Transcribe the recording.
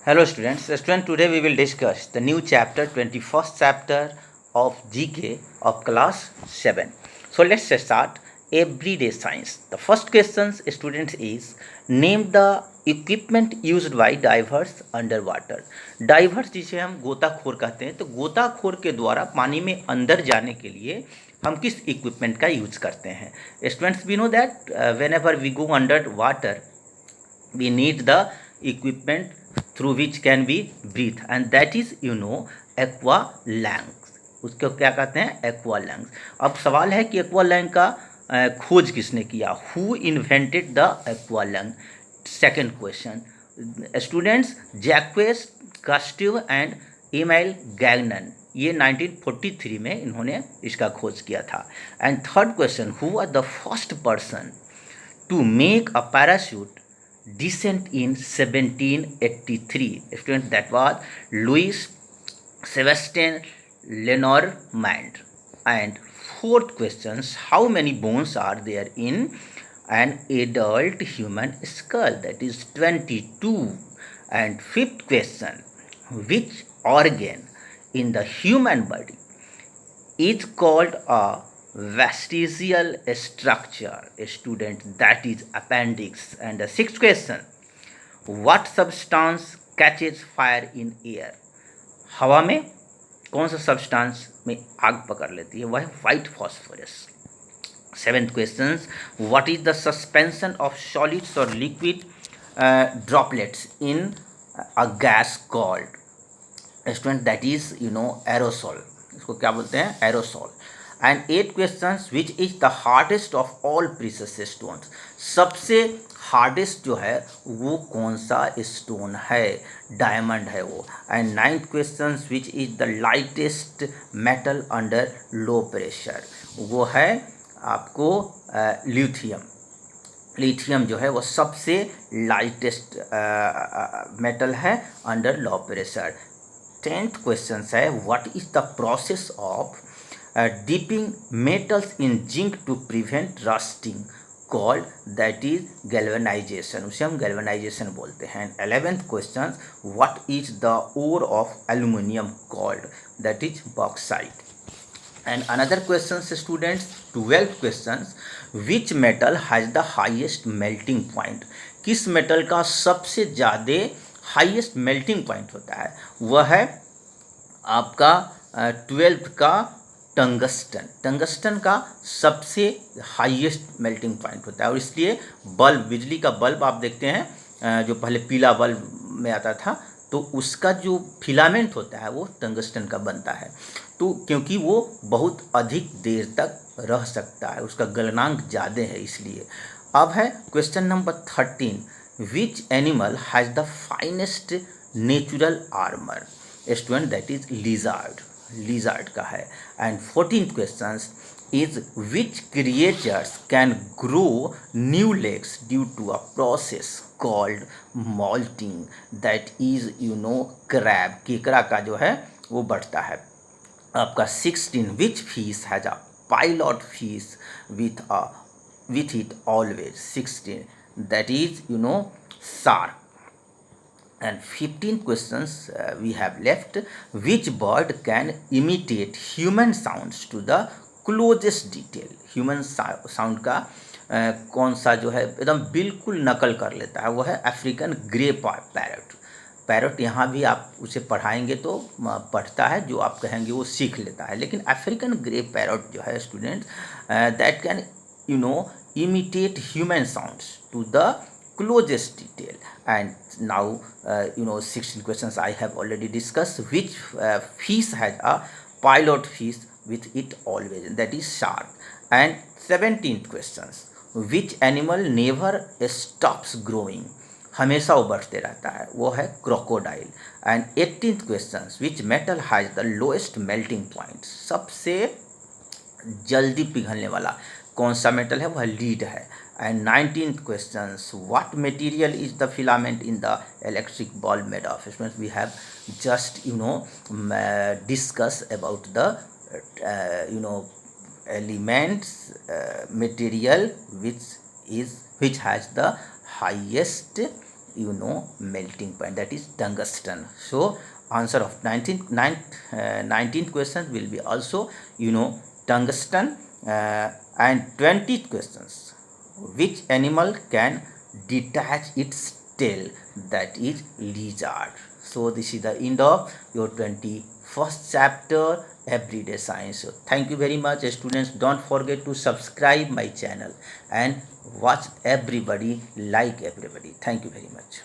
Hello students. Today we will discuss the new chapter 21st chapter of GK of class 7. So let's start everyday science. The first question students is name the equipment used by divers underwater. Divers जिसे हम गोताखोर कहते हैं, तो गोताखोर के द्वारा पानी में अंदर जाने के लिए हम किस इक्विपमेंट का यूज करते हैं. Students, we know that whenever we go under water we need the equipment through which can be breathe, and that is aqua lungs. उसको क्या कहते हैं? Aqua lungs. अब सवाल है कि एक्वा लंग का खोज किसने किया? Who invented the aqua lung? Second question students, Jacques Cousteau and Emile Gagnan, ये 1943 में इन्होंने इसका खोज किया था. And third question, who are the first person to make a parachute descent in 1783? Students, that was Louis Sebastian Lenormand. And fourth questions, how many bones are there in an adult human skull? That is 22. And fifth question, which organ in the human body is called a vestigial structure? Student, that is appendix. And the sixth question, what substance catches fire in air? हवा में कौन सा substance में आग पकड़ लेती है? वह है white phosphorus. Seventh question, what is the suspension of solids और liquid droplets in a gas called? Student, that is aerosol. इसको क्या बोलते हैं? Aerosol. And eighth question, which is the hardest of all precious stones? सबसे hardest जो है वो कौन सा स्टोन है? डायमंड है वो. And ninth question, which is the lightest metal under low pressure? वो है आपको लिथियम. लिथियम जो है वो सबसे लाइटेस्ट मेटल है under low pressure. Tenth question है, what is the process of dipping metals in zinc to prevent rusting called? That is galvanization. उसे हम गैल्वेनाइजेशन बोलते हैं. 11th question, what is the ore of aluminium called? That is bauxite. And another questions students, 12th questions, which metal has the highest melting point? किस metal का सबसे ज़्यादा highest melting point होता है? वह है आपका 12th का टंगस्टन. टंगस्टन का सबसे हाईएस्ट मेल्टिंग पॉइंट होता है, और इसलिए बल्ब, बिजली का बल्ब आप देखते हैं जो पहले पीला बल्ब में आता था, तो उसका जो फिलामेंट होता है वो टंगस्टन का बनता है. तो क्योंकि वो बहुत अधिक देर तक रह सकता है, उसका गलनांक ज़्यादा है, इसलिए. अब है question number 13, which animal has the finest natural armour? Student, that is lizard. Lizard का है. And 14th question is which creatures can grow new legs due to a process called molting? that is crab. केकड़ा का जो है वो बढ़ता है. आपका 16, which fish has a pilot fish with it always? 16, that is shark. And 15 questions we have left, which bird can imitate human sounds to the closest detail? Human sound का कौन सा जो है एकदम बिल्कुल नकल कर लेता है? वो है अफ्रीकन ग्रे पैरट. पैरट यहाँ भी आप उसे पढ़ाएंगे तो पढ़ता है, जो आप कहेंगे वो सीख लेता है. लेकिन अफ्रीकन ग्रे पैरट जो है students, that can imitate human sounds to the closest detail. And now 16 questions I have already discussed. Which fish has a pilot fish with it always? That is shark. And 17th questions, which animal never stops growing? हमेशा वो बढ़ते रहता है, वो है crocodile. And 18th question, which metal has the lowest melting point? सबसे जल्दी पिघलने वाला कौन सा मेटल है? वह लीड है. And 19th question, what material is the filament in the electric bulb made of? Students, we have just discuss about the elements material which has the highest you know melting point, that is tungsten. So answer of 19th question will be also you know tungsten. And 20th questions, which animal can detach its tail, that is lizard. So this is the end of your 21st chapter everyday science. So thank you very much students. Don't forget to subscribe my channel and watch everybody, like everybody. Thank you very much.